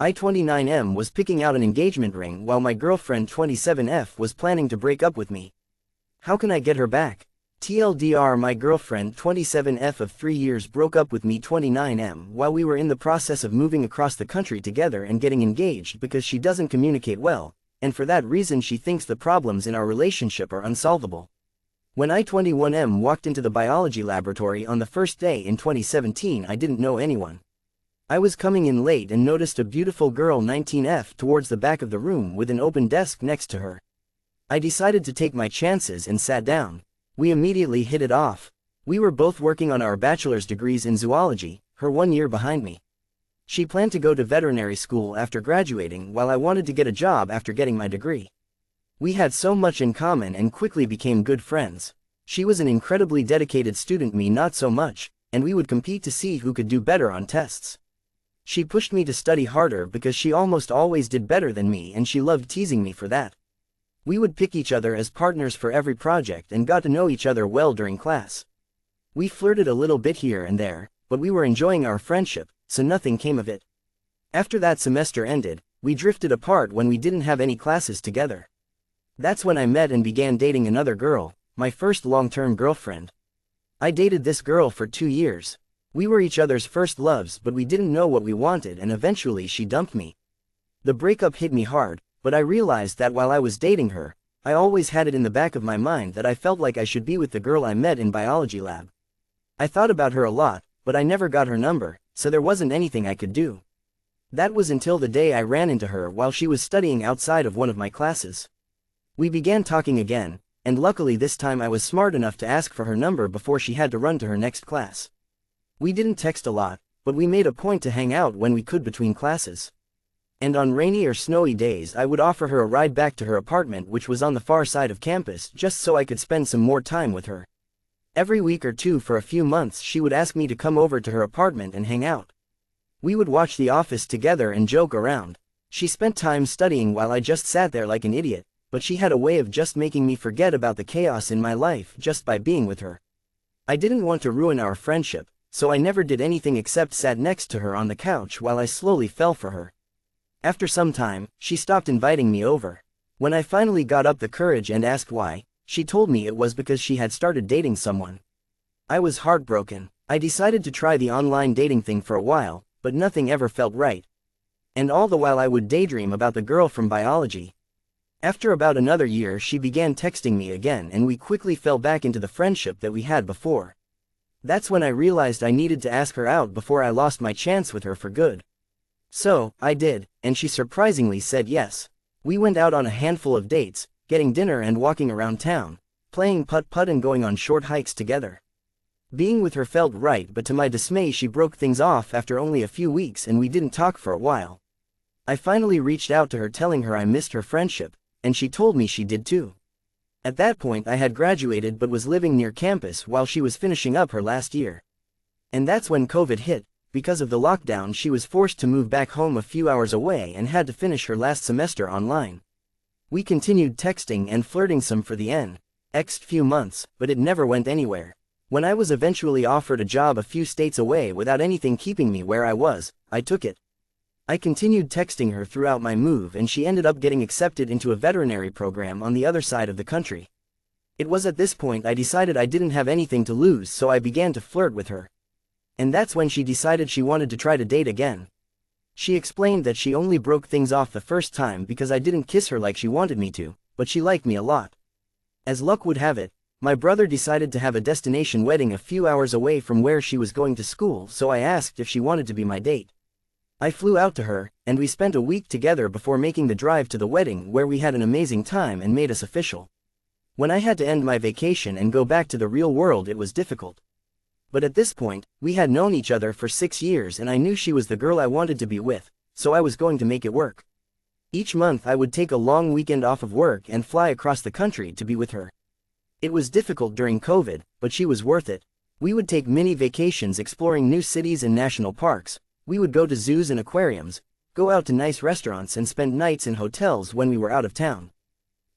I-29M was picking out an engagement ring while my girlfriend 27F was planning to break up with me. How can I get her back? TLDR, my girlfriend 27F of 3 years broke up with me 29M while we were in the process of moving across the country together and getting engaged because she doesn't communicate well, and for that reason she thinks the problems in our relationship are unsolvable. When I-21M walked into the biology laboratory on the first day in 2017, I didn't know anyone. I was coming in late and noticed a beautiful girl 19F towards the back of the room with an open desk next to her. I decided to take my chances and sat down. We immediately hit it off. We were both working on our bachelor's degrees in zoology, her 1 year behind me. She planned to go to veterinary school after graduating while I wanted to get a job after getting my degree. We had so much in common and quickly became good friends. She was an incredibly dedicated student, me not so much, and we would compete to see who could do better on tests. She pushed me to study harder because she almost always did better than me, and she loved teasing me for that. We would pick each other as partners for every project and got to know each other well during class. We flirted a little bit here and there, but we were enjoying our friendship, so nothing came of it. After that semester ended, we drifted apart when we didn't have any classes together. That's when I met and began dating another girl, my first long-term girlfriend. I dated this girl for 2 years. We were each other's first loves, but we didn't know what we wanted, and eventually she dumped me. The breakup hit me hard, but I realized that while I was dating her, I always had it in the back of my mind that I felt like I should be with the girl I met in biology lab. I thought about her a lot, but I never got her number, so there wasn't anything I could do. That was until the day I ran into her while she was studying outside of one of my classes. We began talking again, and luckily this time I was smart enough to ask for her number before she had to run to her next class. We didn't text a lot, but we made a point to hang out when we could between classes. And on rainy or snowy days I would offer her a ride back to her apartment, which was on the far side of campus, just so I could spend some more time with her. Every week or two for a few months she would ask me to come over to her apartment and hang out. We would watch The Office together and joke around. She spent time studying while I just sat there like an idiot, but she had a way of just making me forget about the chaos in my life just by being with her. I didn't want to ruin our friendship, so I never did anything except sat next to her on the couch while I slowly fell for her. After some time, she stopped inviting me over. When I finally got up the courage and asked why, she told me it was because she had started dating someone. I was heartbroken. I decided to try the online dating thing for a while, but nothing ever felt right. And all the while I would daydream about the girl from biology. After about another year she began texting me again, and we quickly fell back into the friendship that we had before. That's when I realized I needed to ask her out before I lost my chance with her for good. So, I did, and she surprisingly said yes. We went out on a handful of dates, getting dinner and walking around town, playing putt-putt and going on short hikes together. Being with her felt right, but to my dismay she broke things off after only a few weeks and we didn't talk for a while. I finally reached out to her telling her I missed her friendship, and she told me she did too. At that point I had graduated but was living near campus while she was finishing up her last year. And that's when COVID hit. Because of the lockdown she was forced to move back home a few hours away and had to finish her last semester online. We continued texting and flirting some for the next few months, but it never went anywhere. When I was eventually offered a job a few states away without anything keeping me where I was, I took it. I continued texting her throughout my move and she ended up getting accepted into a veterinary program on the other side of the country. It was at this point I decided I didn't have anything to lose, so I began to flirt with her. And that's when she decided she wanted to try to date again. She explained that she only broke things off the first time because I didn't kiss her like she wanted me to, but she liked me a lot. As luck would have it, my brother decided to have a destination wedding a few hours away from where she was going to school, so I asked if she wanted to be my date. I flew out to her, and we spent a week together before making the drive to the wedding, where we had an amazing time and made us official. When I had to end my vacation and go back to the real world, it was difficult. But at this point, we had known each other for 6 years and I knew she was the girl I wanted to be with, so I was going to make it work. Each month I would take a long weekend off of work and fly across the country to be with her. It was difficult during COVID, but she was worth it. We would take mini vacations exploring new cities and national parks. We would go to zoos and aquariums, go out to nice restaurants and spend nights in hotels when we were out of town.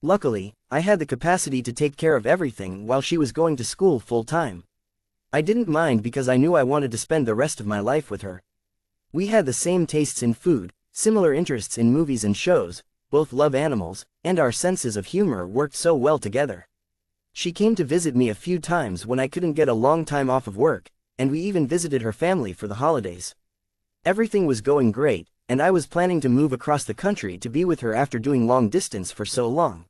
Luckily, I had the capacity to take care of everything while she was going to school full-time. I didn't mind because I knew I wanted to spend the rest of my life with her. We had the same tastes in food, Similar interests in movies and shows, both love animals, and our senses of humor worked so well together. She came to visit me a few times when I couldn't get a long time off of work, and we even visited her family for the holidays. Everything was going great, and I was planning to move across the country to be with her after doing long distance for so long.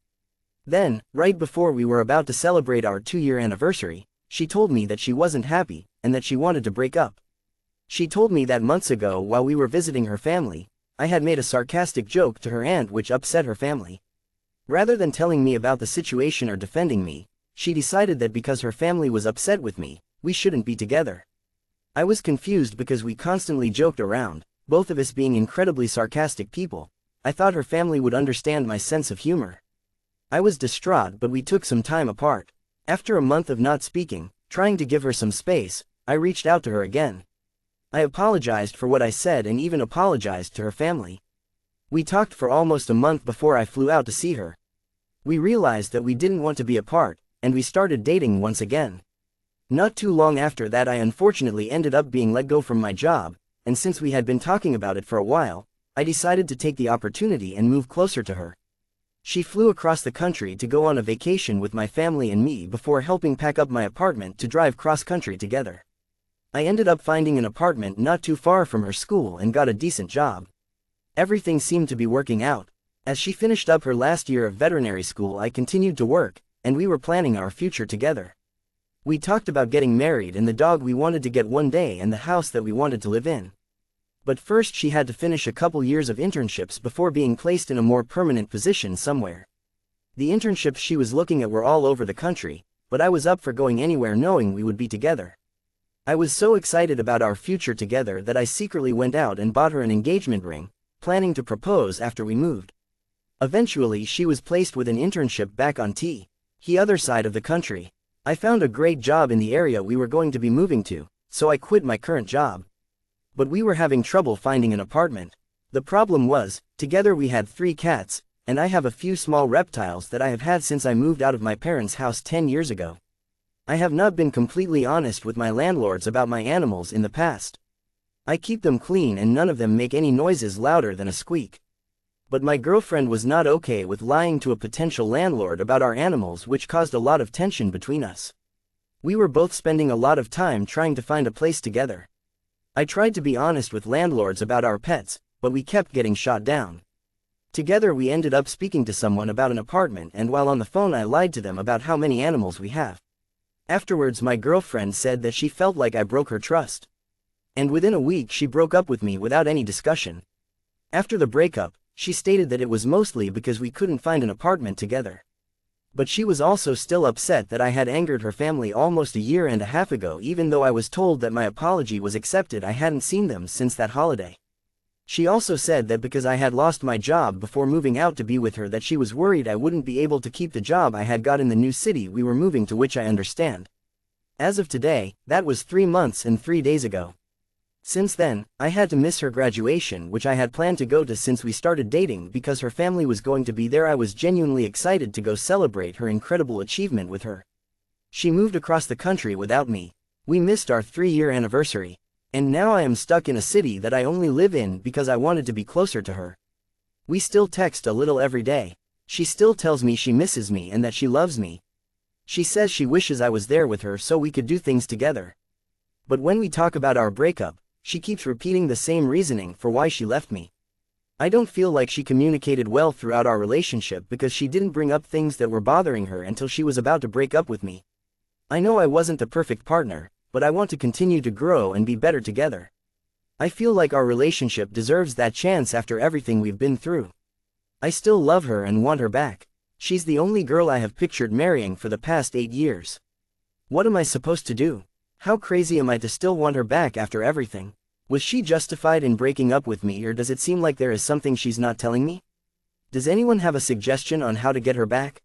Then, right before we were about to celebrate our 2-year anniversary, she told me that she wasn't happy, and that she wanted to break up. She told me that months ago while we were visiting her family, I had made a sarcastic joke to her aunt which upset her family. Rather than telling me about the situation or defending me, she decided that because her family was upset with me, we shouldn't be together. I was confused because we constantly joked around, both of us being incredibly sarcastic people. I thought her family would understand my sense of humor. I was distraught, but we took some time apart. After a month of not speaking, trying to give her some space, I reached out to her again. I apologized for what I said and even apologized to her family. We talked for almost a month before I flew out to see her. We realized that we didn't want to be apart, and we started dating once again. Not too long after that I unfortunately ended up being let go from my job, and since we had been talking about it for a while, I decided to take the opportunity and move closer to her. She flew across the country to go on a vacation with my family and me before helping pack up my apartment to drive cross-country together. I ended up finding an apartment not too far from her school and got a decent job. Everything seemed to be working out. As she finished up her last year of veterinary school, I continued to work, and we were planning our future together. We talked about getting married and the dog we wanted to get one day and the house that we wanted to live in. But first she had to finish a couple years of internships before being placed in a more permanent position somewhere. The internships she was looking at were all over the country, but I was up for going anywhere knowing we would be together. I was so excited about our future together that I secretly went out and bought her an engagement ring, planning to propose after we moved. Eventually she was placed with an internship back on the other side of the country. I found a great job in the area we were going to be moving to, so I quit my current job. But we were having trouble finding an apartment. The problem was, together we had 3 cats, and I have a few small reptiles that I have had since I moved out of my parents' house 10 years ago. I have not been completely honest with my landlords about my animals in the past. I keep them clean and none of them make any noises louder than a squeak. But my girlfriend was not okay with lying to a potential landlord about our animals, which caused a lot of tension between us. We were both spending a lot of time trying to find a place together. I tried to be honest with landlords about our pets, but we kept getting shot down. Together we ended up speaking to someone about an apartment, and while on the phone I lied to them about how many animals we have. Afterwards my girlfriend said that she felt like I broke her trust. And within a week she broke up with me without any discussion. After the breakup, she stated that it was mostly because we couldn't find an apartment together. But she was also still upset that I had angered her family almost a year and a half ago. Even though I was told that my apology was accepted, I hadn't seen them since that holiday. She also said that because I had lost my job before moving out to be with her, that she was worried I wouldn't be able to keep the job I had got in the new city we were moving to, which I understand. As of today, that was 3 months and 3 days ago. Since then, I had to miss her graduation, which I had planned to go to since we started dating because her family was going to be there. I was genuinely excited to go celebrate her incredible achievement with her. She moved across the country without me. We missed our 3-year anniversary. And now I am stuck in a city that I only live in because I wanted to be closer to her. We still text a little every day. She still tells me she misses me and that she loves me. She says she wishes I was there with her so we could do things together. But when we talk about our breakup, she keeps repeating the same reasoning for why she left me. I don't feel like she communicated well throughout our relationship because she didn't bring up things that were bothering her until she was about to break up with me. I know I wasn't the perfect partner, but I want to continue to grow and be better together. I feel like our relationship deserves that chance after everything we've been through. I still love her and want her back. She's the only girl I have pictured marrying for the past 8 years. What am I supposed to do? How crazy am I to still want her back after everything? Was she justified in breaking up with me, or does it seem like there is something she's not telling me? Does anyone have a suggestion on how to get her back?